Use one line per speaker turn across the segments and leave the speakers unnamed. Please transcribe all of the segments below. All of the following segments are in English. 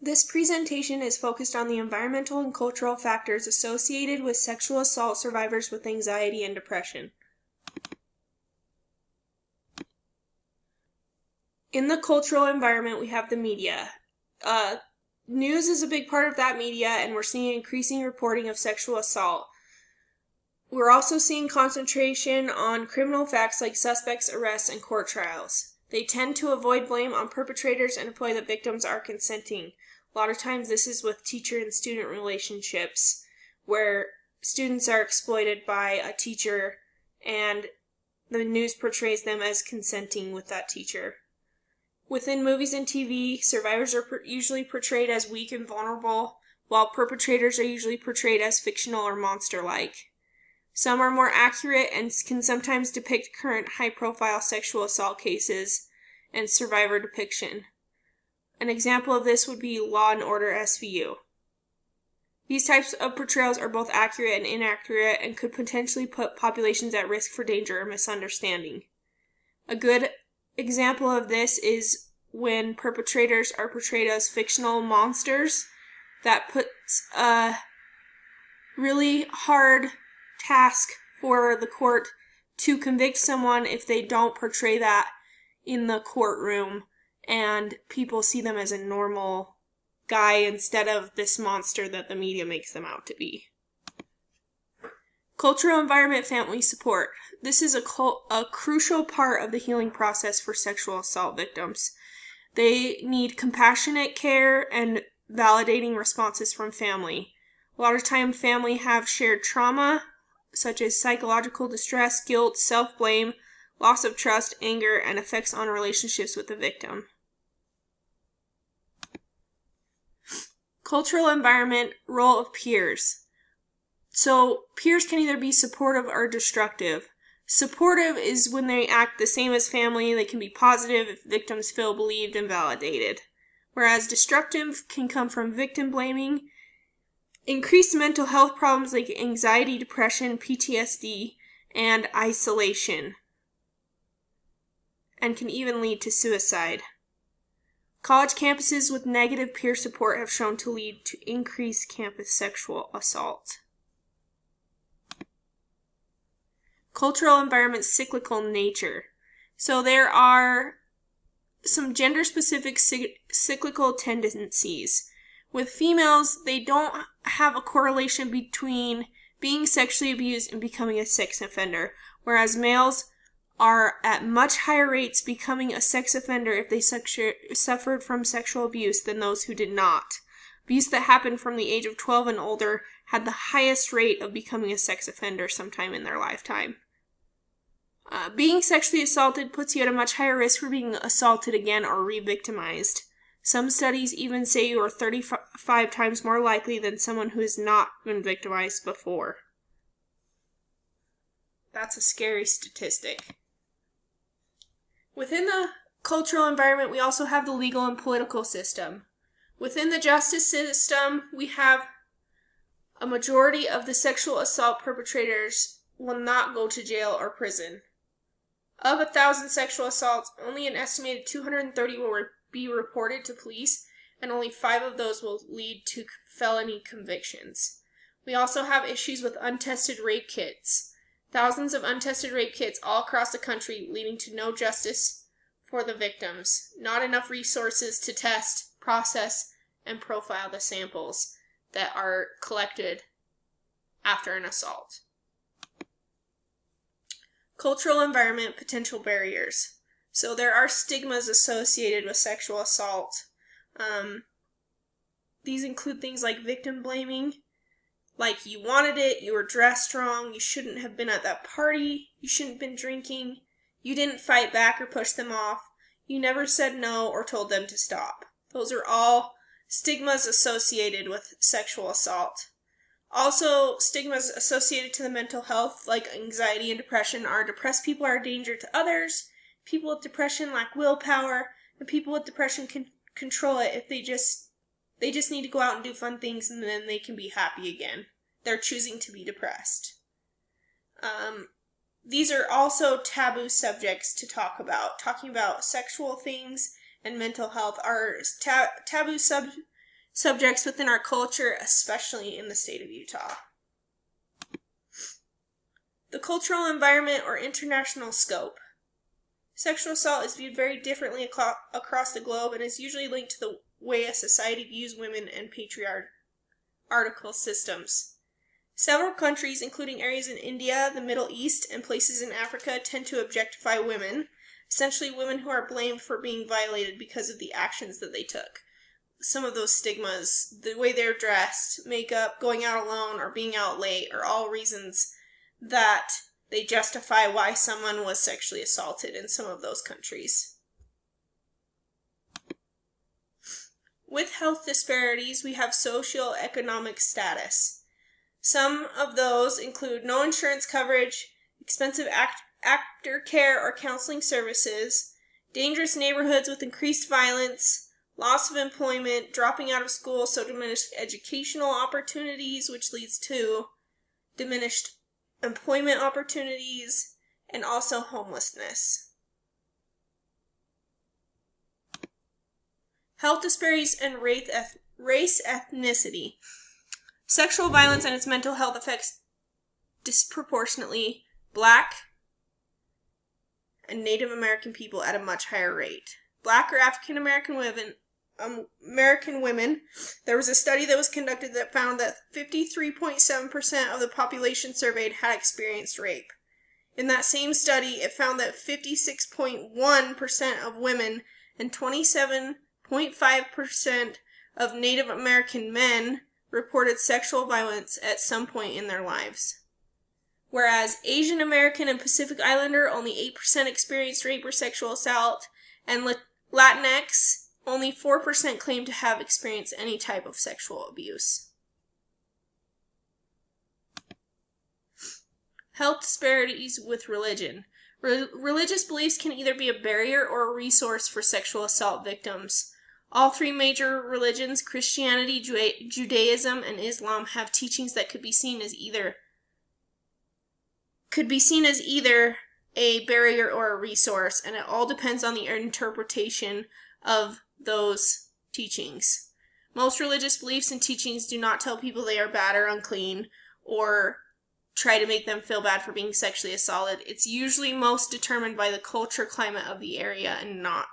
This presentation is focused on the environmental and cultural factors associated with sexual assault survivors with anxiety and depression. In the cultural environment, we have the media. News is a big part of that media, and we're seeing increasing reporting of sexual assault. We're also seeing concentration on criminal facts like suspects, arrests, and court trials. They tend to avoid blame on perpetrators and imply that victims are consenting. A lot of times this is with teacher and student relationships, where students are exploited by a teacher and the news portrays them as consenting with that teacher. Within movies and TV, survivors are usually portrayed as weak and vulnerable, while perpetrators are usually portrayed as fictional or monster-like. Some are more accurate and can sometimes depict current high-profile sexual assault cases and survivor depiction. An example of this would be Law and Order SVU. These types of portrayals are both accurate and inaccurate and could potentially put populations at risk for danger or misunderstanding. A good example of this is when perpetrators are portrayed as fictional monsters. That puts a really hard task for the court to convict someone if they don't portray that in the courtroom and people see them as a normal guy instead of this monster that the media makes them out to be. Cultural environment family support. This is a crucial part of the healing process for sexual assault victims. They need compassionate care and validating responses from family. A lot of time family have shared trauma, such as psychological distress, guilt, self-blame, loss of trust, anger, and effects on relationships with the victim. Cultural environment, role of peers. So peers can either be supportive or destructive. Supportive is when they act the same as family. They can be positive if victims feel believed and validated. Whereas destructive can come from victim blaming, increased mental health problems like anxiety, depression, PTSD, and isolation, and can even lead to suicide. College campuses with negative peer support have shown to lead to increased campus sexual assault. Cultural environment cyclical nature. So there are some gender-specific cyclical tendencies. With females, they don't have a correlation between being sexually abused and becoming a sex offender, whereas males are at much higher rates becoming a sex offender if they suffered from sexual abuse than those who did not. Abuse that happened from the age of 12 and older had the highest rate of becoming a sex offender sometime in their lifetime. Being sexually assaulted puts you at a much higher risk for being assaulted again or re-victimized. Some studies even say you are 35 times more likely than someone who has not been victimized before. That's a scary statistic. Within the cultural environment, we also have the legal and political system. Within the justice system, we have a majority of the sexual assault perpetrators will not go to jail or prison. Of 1,000 sexual assaults, only an estimated 230 will be reported to police, and only 5 of those will lead to felony convictions. We also have issues with untested rape kits. Thousands of untested rape kits all across the country, leading to no justice for the victims. Not enough resources to test, process, and profile the samples that are collected after an assault. Cultural environment potential barriers. So there are stigmas associated with sexual assault. These include things like victim blaming, like you wanted it, you were dressed wrong, you shouldn't have been at that party, you shouldn't have been drinking, you didn't fight back or push them off, you never said no or told them to stop. Those are all stigmas associated with sexual assault. Also, stigmas associated to the mental health, like anxiety and depression, are depressed people are a danger to others, people with depression lack willpower, and people with depression can control it if they just need to go out and do fun things and then they can be happy again. They're choosing to be depressed. These are also taboo subjects to talk about. Talking about sexual things and mental health are taboo subjects within our culture, especially in the state of Utah. The cultural environment or international scope. Sexual assault is viewed very differently across the globe and is usually linked to the way a society views women and patriarchal systems. Several countries, including areas in India, the Middle East, and places in Africa, tend to objectify women, essentially women who are blamed for being violated because of the actions that they took. Some of those stigmas, the way they're dressed, makeup, going out alone, or being out late, are all reasons that they justify why someone was sexually assaulted in some of those countries. With health disparities, we have socioeconomic status. Some of those include no insurance coverage, expensive aftercare or counseling services, dangerous neighborhoods with increased violence, loss of employment, dropping out of school, so diminished educational opportunities, which leads to diminished employment opportunities, and also homelessness. Health disparities and race ethnicity. Sexual violence and its mental health affects disproportionately Black and Native American people at a much higher rate. Black or African American women, there was a study that was conducted that found that 53.7% of the population surveyed had experienced rape. In that same study, it found that 56.1% of women and 27.5% of Native American men reported sexual violence at some point in their lives. Whereas Asian American and Pacific Islander, only 8% experienced rape or sexual assault, and Latinx, only 4% claim to have experienced any type of sexual abuse. Health disparities with religion. Religious beliefs can either be a barrier or a resource for sexual assault victims. All three major religions, Christianity, Judaism, and Islam, have teachings that could be seen as either a barrier or a resource, and it all depends on the interpretation of those teachings. Most religious beliefs and teachings do not tell people they are bad or unclean, or try to make them feel bad for being sexually assaulted. It's usually most determined by the culture climate of the area and not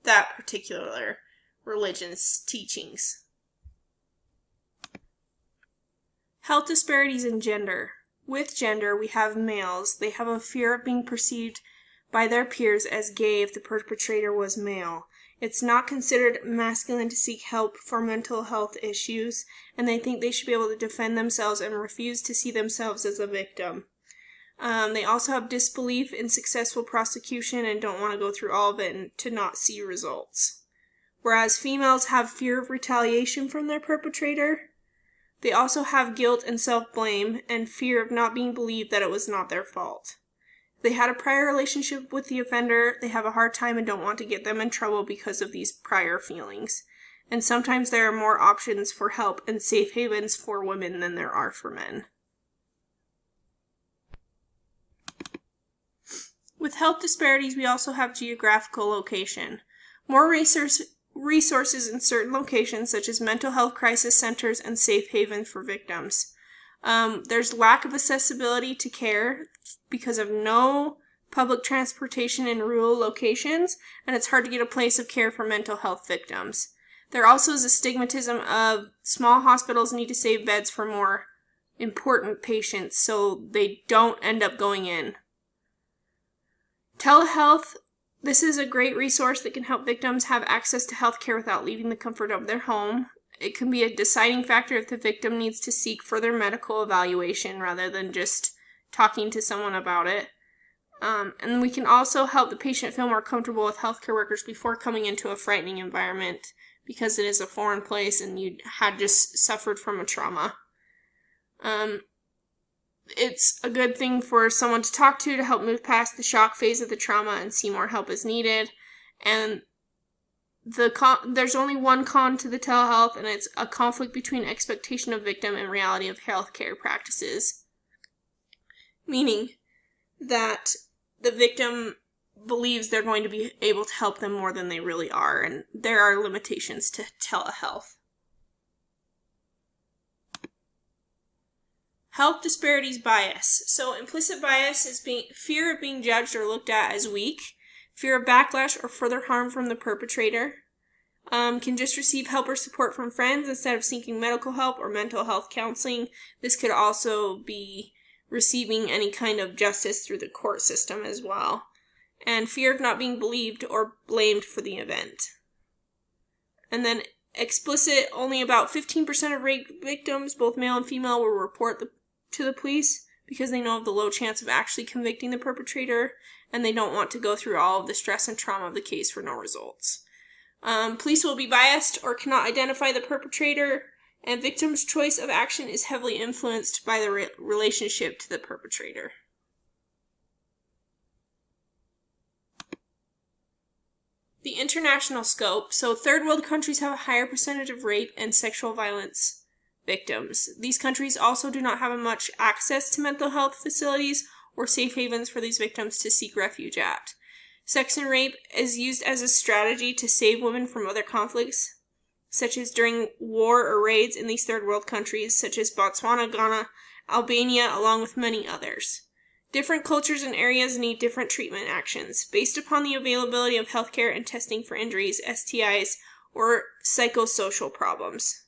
that particular religion's teachings. Health disparities in gender. With gender, we have males. They have a fear of being perceived by their peers as gay if the perpetrator was male. It's not considered masculine to seek help for mental health issues, and they think they should be able to defend themselves and refuse to see themselves as a victim. They also have disbelief in successful prosecution and don't want to go through all of it and to not see results. Whereas females have fear of retaliation from their perpetrator, they also have guilt and self-blame and fear of not being believed that it was not their fault. If they had a prior relationship with the offender, they have a hard time and don't want to get them in trouble because of these prior feelings. And sometimes there are more options for help and safe havens for women than there are for men. With health disparities, we also have geographical location. More resources in certain locations, such as mental health crisis centers and safe havens for victims. There's lack of accessibility to care because of no public transportation in rural locations, and it's hard to get a place of care for mental health victims. There also is a stigmatism of small hospitals need to save beds for more important patients, so they don't end up going in. Telehealth. This is a great resource that can help victims have access to health care without leaving the comfort of their home. It can be a deciding factor if the victim needs to seek further medical evaluation rather than just talking to someone about it. And we can also help the patient feel more comfortable with healthcare workers before coming into a frightening environment because it is a foreign place and you had just suffered from a trauma. It's a good thing for someone to talk to help move past the shock phase of the trauma and see more help is needed. And there's only one con to the telehealth, and it's a conflict between expectation of victim and reality of healthcare practices. Meaning that the victim believes they're going to be able to help them more than they really are, and there are limitations to telehealth. Health disparities bias. So implicit bias is fear of being judged or looked at as weak, fear of backlash or further harm from the perpetrator. Can just receive help or support from friends instead of seeking medical help or mental health counseling. This could also be receiving any kind of justice through the court system as well. And fear of not being believed or blamed for the event. And then explicit, only about 15% of rape victims, both male and female, will report to the police because they know of the low chance of actually convicting the perpetrator, and they don't want to go through all of the stress and trauma of the case for no results. Police will be biased or cannot identify the perpetrator, and victims' choice of action is heavily influenced by the relationship to the perpetrator. The international scope. So third world countries have a higher percentage of rape and sexual violence victims. These countries also do not have much access to mental health facilities or safe havens for these victims to seek refuge at. Sex and rape is used as a strategy to save women from other conflicts, such as during war or raids in these third world countries, such as Botswana, Ghana, Albania, along with many others. Different cultures and areas need different treatment actions, based upon the availability of healthcare and testing for injuries, STIs, or psychosocial problems.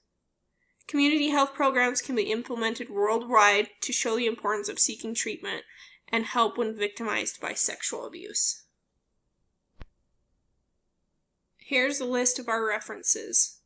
Community health programs can be implemented worldwide to show the importance of seeking treatment and help when victimized by sexual abuse. Here's a list of our references.